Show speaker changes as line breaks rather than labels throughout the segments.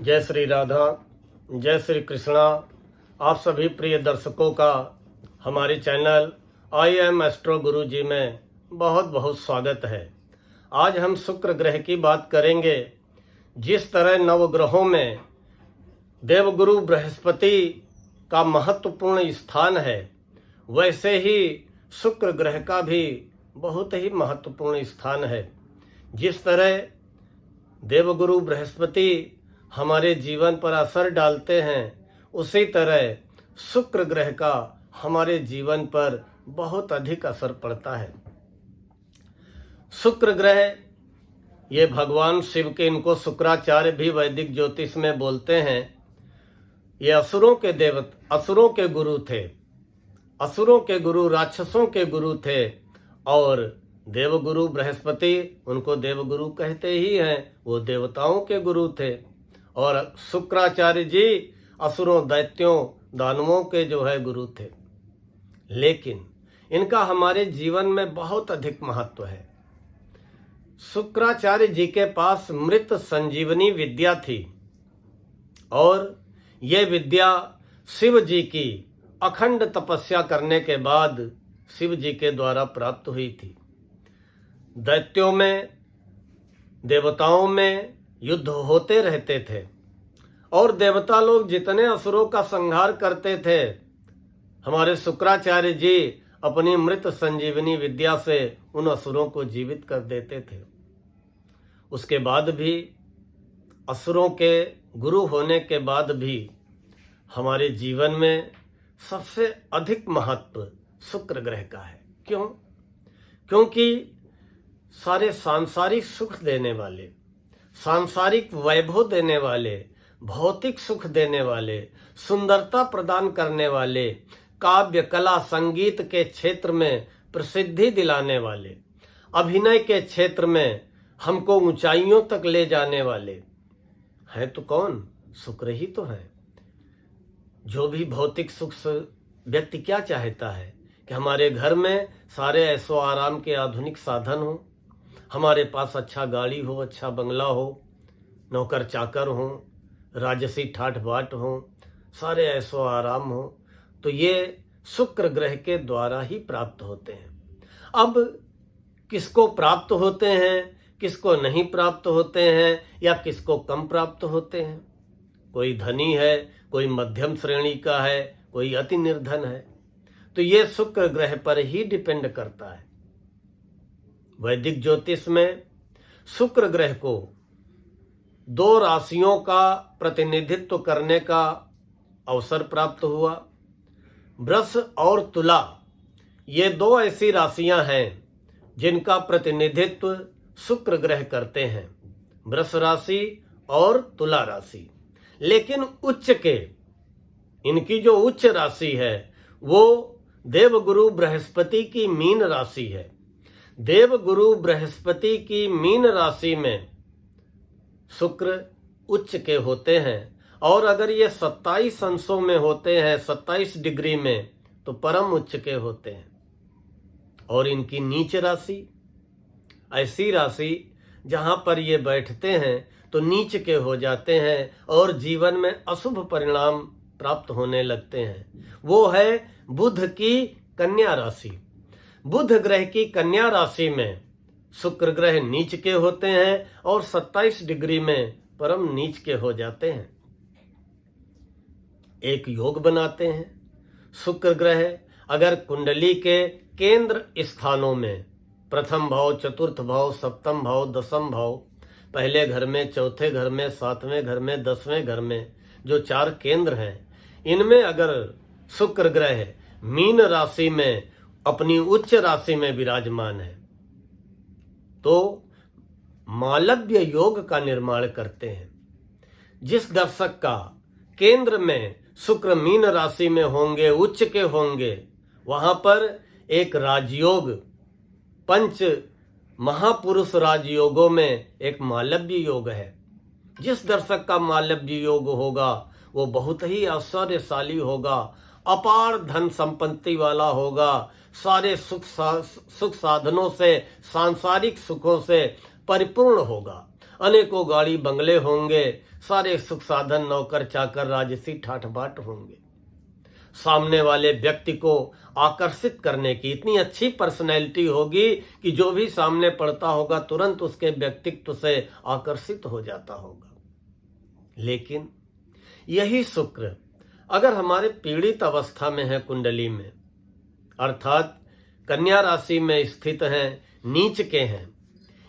जय श्री राधा, जय श्री कृष्णा। आप सभी प्रिय दर्शकों का हमारे चैनल आई एम एस्ट्रो गुरु जी में बहुत बहुत स्वागत है। आज हम शुक्र ग्रह की बात करेंगे। जिस तरह नवग्रहों में देवगुरु बृहस्पति का महत्वपूर्ण स्थान है, वैसे ही शुक्र ग्रह का भी बहुत ही महत्वपूर्ण स्थान है। जिस तरह देवगुरु बृहस्पति हमारे जीवन पर असर डालते हैं, उसी तरह शुक्र ग्रह का हमारे जीवन पर बहुत अधिक असर पड़ता है। शुक्र ग्रह ये भगवान शिव के, इनको शुक्राचार्य भी वैदिक ज्योतिष में बोलते हैं। ये असुरों के गुरु थे। असुरों के गुरु, राक्षसों के गुरु थे। और देवगुरु बृहस्पति, उनको देवगुरु कहते ही हैं, वो देवताओं के गुरु थे। और शुक्राचार्य जी असुरों, दैत्यों, दानवों के जो है गुरु थे। लेकिन इनका हमारे जीवन में बहुत अधिक महत्व है। शुक्राचार्य जी के पास मृत संजीवनी विद्या थी और ये विद्या शिव जी की अखंड तपस्या करने के बाद शिव जी के द्वारा प्राप्त हुई थी। दैत्यों में, देवताओं में युद्ध होते रहते थे और देवता लोग जितने असुरों का संहार करते थे, हमारे शुक्राचार्य जी अपनी मृत संजीवनी विद्या से उन असुरों को जीवित कर देते थे। उसके बाद भी, असुरों के गुरु होने के बाद भी, हमारे जीवन में सबसे अधिक महत्व शुक्र ग्रह का है। क्यों? क्योंकि सारे सांसारिक सुख देने वाले, सांसारिक वैभव देने वाले, भौतिक सुख देने वाले, सुंदरता प्रदान करने वाले, काव्य, कला, संगीत के क्षेत्र में प्रसिद्धि दिलाने वाले, अभिनय के क्षेत्र में हमको ऊंचाइयों तक ले जाने वाले हैं तो कौन? शुक्र ही तो है। जो भी भौतिक सुख व्यक्ति क्या चाहता है कि हमारे घर में सारे ऐशो आराम के आधुनिक साधन हो, हमारे पास अच्छा गाड़ी हो, अच्छा बंगला हो, नौकर चाकर हो, राजसी ठाठ बाट हो, सारे ऐशो आराम हो। तो ये शुक्र ग्रह के द्वारा ही प्राप्त होते हैं। अब किसको प्राप्त होते हैं, किसको नहीं प्राप्त होते हैं, या किसको कम प्राप्त होते हैं? कोई धनी है, कोई मध्यम श्रेणी का है, कोई अति निर्धन है। तो ये शुक्र ग्रह पर ही डिपेंड करता है। वैदिक ज्योतिष में शुक्र ग्रह को दो राशियों का प्रतिनिधित्व करने का अवसर प्राप्त हुआ। वृष और तुला, ये दो ऐसी राशियां हैं जिनका प्रतिनिधित्व शुक्र ग्रह करते हैं, वृष राशि और तुला राशि। लेकिन उच्च के, इनकी जो उच्च राशि है वो देवगुरु बृहस्पति की मीन राशि है। देवगुरु बृहस्पति की मीन राशि में शुक्र उच्च के होते हैं। और अगर ये 27 अंशों में होते हैं, 27 डिग्री में, तो परम उच्च के होते हैं। और इनकी नीच राशि, ऐसी राशि जहां पर ये बैठते हैं तो नीच के हो जाते हैं और जीवन में अशुभ परिणाम प्राप्त होने लगते हैं। वो है बुध की कन्या राशि। बुध ग्रह की कन्या राशि में शुक्र ग्रह नीच के होते हैं और 27 डिग्री में परम नीच के हो जाते हैं। एक योग बनाते हैं। शुक्र ग्रह अगर कुंडली के केंद्र स्थानों में, प्रथम भाव, चतुर्थ भाव, सप्तम भाव, दसम भाव, पहले घर में, चौथे घर में, सातवें घर में, 10वें घर में, जो 4 केंद्र हैं, इनमें अगर शुक्र ग्रह मीन राशि में अपनी उच्च राशि में विराजमान है तो मालव्य योग का निर्माण करते हैं। जिस दर्शक का केंद्र में शुक्र मीन राशि में होंगे, उच्च के होंगे, वहां पर एक राजयोग, 5 महापुरुष राजयोगों में एक मालव्य योग है। जिस दर्शक का मालव्य योग होगा वो बहुत ही ऐश्वर्यशाली होगा, अपार धन संपत्ति वाला होगा, सारे सुख साधनों से, सांसारिक सुखों से परिपूर्ण होगा। अनेकों गाड़ी बंगले होंगे, सारे सुख साधन नौकर चाकर राजसी ठाठ बाट होंगे। सामने वाले व्यक्ति को आकर्षित करने की इतनी अच्छी पर्सनैलिटी होगी कि जो भी सामने पड़ता होगा तुरंत उसके व्यक्तित्व से आकर्षित हो जाता होगा। लेकिन यही शुक्र अगर हमारे पीड़ित अवस्था में है, कुंडली में, अर्थात कन्या राशि में स्थित हैं, नीच के हैं,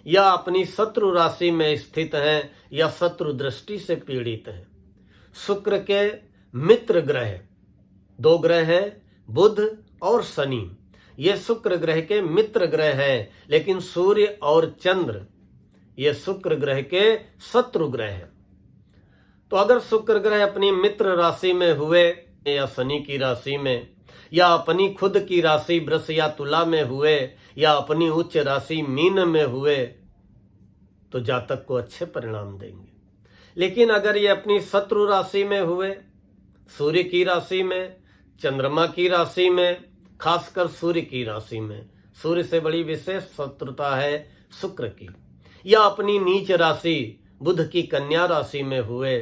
या अपनी शत्रु राशि में स्थित हैं, या शत्रु दृष्टि से पीड़ित हैं, शुक्र के मित्र ग्रह दो ग्रह हैं, बुध और शनि, ये शुक्र ग्रह के मित्र ग्रह हैं, लेकिन सूर्य और चंद्र ये शुक्र ग्रह के शत्रु ग्रह हैं। तो अगर शुक्र ग्रह अपनी मित्र राशि में हुए, या शनि की राशि में, या अपनी खुद की राशि वृष या तुला में हुए, या अपनी उच्च राशि मीन में हुए, तो जातक को अच्छे परिणाम देंगे। लेकिन अगर ये अपनी शत्रु राशि में हुए, सूर्य की राशि में, चंद्रमा की राशि में, खासकर सूर्य की राशि में, सूर्य से बड़ी विशेष शत्रुता है शुक्र की, या अपनी नीच राशि बुध की कन्या राशि में हुए,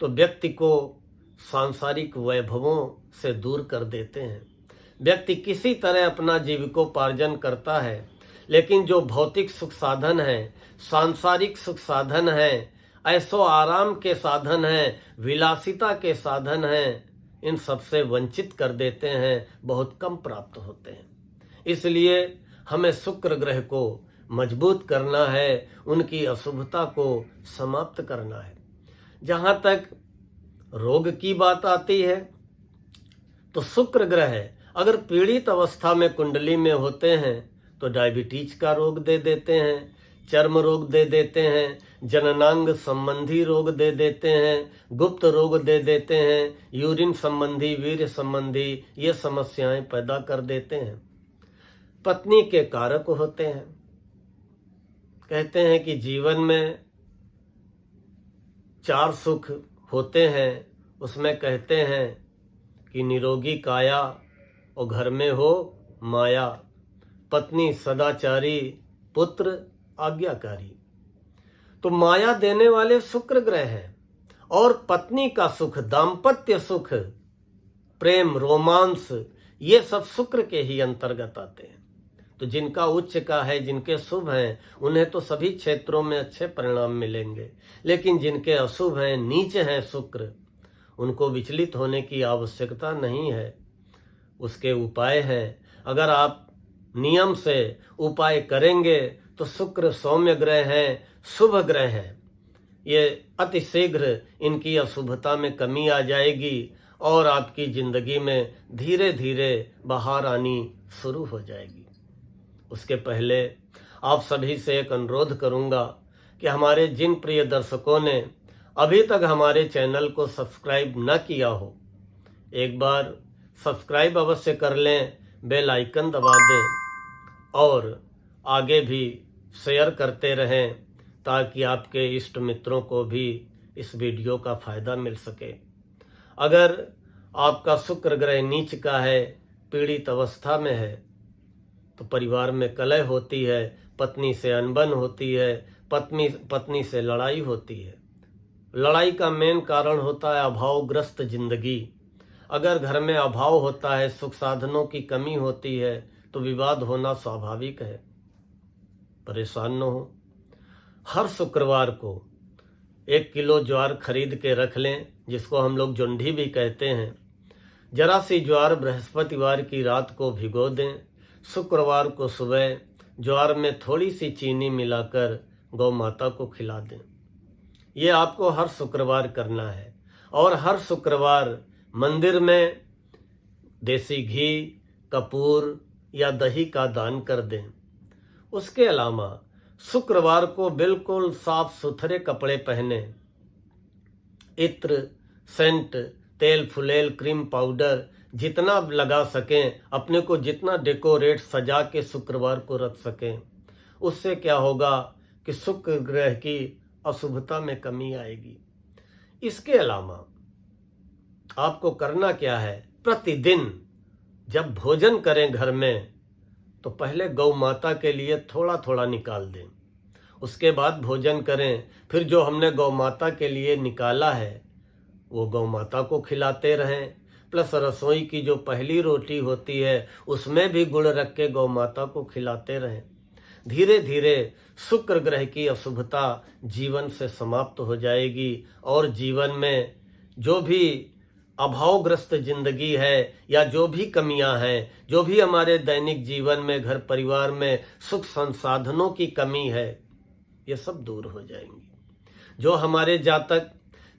तो व्यक्ति को सांसारिक वैभवों से दूर कर देते हैं। व्यक्ति किसी तरह अपना जीविकोपार्जन करता है, लेकिन जो भौतिक सुख साधन है, सांसारिक सुख साधन है, ऐसो आराम के साधन है, विलासिता के साधन हैं, इन सबसे वंचित कर देते हैं, बहुत कम प्राप्त होते हैं। इसलिए हमें शुक्र ग्रह को मजबूत करना है, उनकी अशुभता को समाप्त करना है। जहां तक रोग की बात आती है, तो शुक्र ग्रह अगर पीड़ित अवस्था में कुंडली में होते हैं तो डायबिटीज का रोग दे देते हैं, चर्म रोग दे देते हैं, जननांग संबंधी रोग दे देते हैं, गुप्त रोग दे देते हैं, यूरिन संबंधी, वीर्य संबंधी ये समस्याएं पैदा कर देते हैं। पत्नी के कारक होते हैं। कहते हैं कि जीवन में 4 सुख होते हैं, उसमें कहते हैं कि निरोगी काया और घर में हो माया, पत्नी सदाचारी, पुत्र आज्ञाकारी। तो माया देने वाले शुक्र ग्रह हैं, और पत्नी का सुख, दाम्पत्य सुख, प्रेम, रोमांस, ये सब शुक्र के ही अंतर्गत आते हैं। तो जिनका उच्च का है, जिनके शुभ हैं, उन्हें तो सभी क्षेत्रों में अच्छे परिणाम मिलेंगे। लेकिन जिनके अशुभ हैं, नीच हैं शुक्र, उनको विचलित होने की आवश्यकता नहीं है। उसके उपाय हैं। अगर आप नियम से उपाय करेंगे तो शुक्र सौम्य ग्रह हैं, शुभ ग्रह हैं, ये अति शीघ्र इनकी अशुभता में कमी आ जाएगी और आपकी जिंदगी में धीरे धीरे बहार आनी शुरू हो जाएगी। उसके पहले आप सभी से एक अनुरोध करूंगा कि हमारे जिन प्रिय दर्शकों ने अभी तक हमारे चैनल को सब्सक्राइब न किया हो, एक बार सब्सक्राइब अवश्य कर लें, बेल आइकन दबा दें और आगे भी शेयर करते रहें, ताकि आपके इष्ट मित्रों को भी इस वीडियो का फायदा मिल सके। अगर आपका शुक्र ग्रह नीच का है, पीड़ित अवस्था में है, तो परिवार में कलह होती है, पत्नी से अनबन होती है, पत्नी से लड़ाई होती है। लड़ाई का मेन कारण होता है अभावग्रस्त जिंदगी। अगर घर में अभाव होता है, सुख साधनों की कमी होती है, तो विवाद होना स्वाभाविक है। परेशान न हो। हर शुक्रवार को 1 किलो ज्वार खरीद के रख लें, जिसको हम लोग जोंढी भी कहते हैं। जरा सी ज्वार बृहस्पतिवार की रात को भिगो दें, शुक्रवार को सुबह ज्वार में थोड़ी सी चीनी मिलाकर गौ माता को खिला दें। ये आपको हर शुक्रवार करना है। और हर शुक्रवार मंदिर में देसी घी, कपूर या दही का दान कर दें। उसके अलावा शुक्रवार को बिल्कुल साफ सुथरे कपड़े पहने, इत्र, सेंट, तेल फुलेल, क्रीम पाउडर जितना लगा सकें, अपने को जितना डेकोरेट सजा के शुक्रवार को रख सकें। उससे क्या होगा कि शुक्र ग्रह की अशुभता में कमी आएगी। इसके अलावा आपको करना क्या है, प्रतिदिन जब भोजन करें घर में, तो पहले गौ माता के लिए थोड़ा थोड़ा निकाल दें। उसके बाद भोजन करें। फिर जो हमने गौ माता के लिए निकाला है वो गौ माता को खिलाते रहें। प्लस रसोई की जो पहली रोटी होती है उसमें भी गुड़ रख के गौ माता को खिलाते रहें। धीरे धीरे शुक्र ग्रह की अशुभता जीवन से समाप्त हो जाएगी और जीवन में जो भी अभावग्रस्त जिंदगी है या जो भी कमियां हैं, जो भी हमारे दैनिक जीवन में घर परिवार में सुख संसाधनों की कमी है, ये सब दूर हो जाएंगी। जो हमारे जातक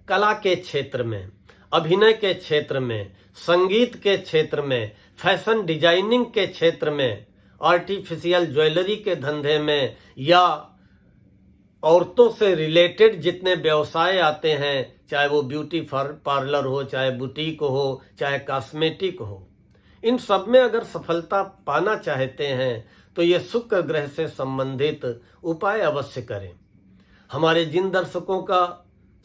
कला के क्षेत्र में, अभिनय के क्षेत्र में, संगीत के क्षेत्र में, फैशन डिजाइनिंग के क्षेत्र में, आर्टिफिशियल ज्वेलरी के धंधे में या औरतों से रिलेटेड जितने व्यवसाय आते हैं, चाहे वो ब्यूटी पार्लर हो, चाहे बुटीक हो, चाहे कॉस्मेटिक हो, इन सब में अगर सफलता पाना चाहते हैं तो ये शुक्र ग्रह से संबंधित उपाय अवश्य करें। हमारे जिन दर्शकों का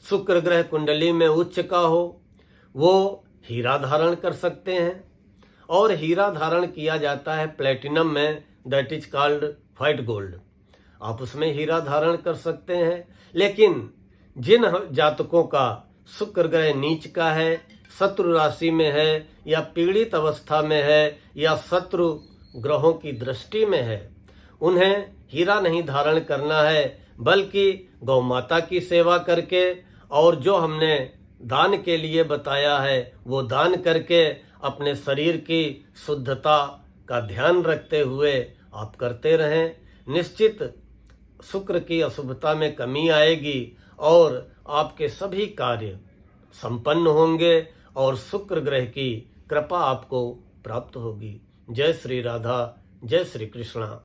शुक्र ग्रह कुंडली में उच्च का हो वो हीरा धारण कर सकते हैं और हीरा धारण किया जाता है प्लेटिनम में, that is called white gold. आप उसमें हीरा धारण कर सकते हैं। लेकिन जिन जातकों का शुक्र ग्रह नीच का है, शत्रु राशि में है या पीड़ित अवस्था में है या शत्रु ग्रहों की दृष्टि में है, उन्हें हीरा नहीं धारण करना है, बल्कि गौ माता की सेवा करके और जो हमने दान के लिए बताया है वो दान करके अपने शरीर की शुद्धता का ध्यान रखते हुए आप करते रहें। निश्चित शुक्र की अशुभता में कमी आएगी और आपके सभी कार्य संपन्न होंगे और शुक्र ग्रह की कृपा आपको प्राप्त होगी। जय श्री राधा, जय श्री कृष्णा।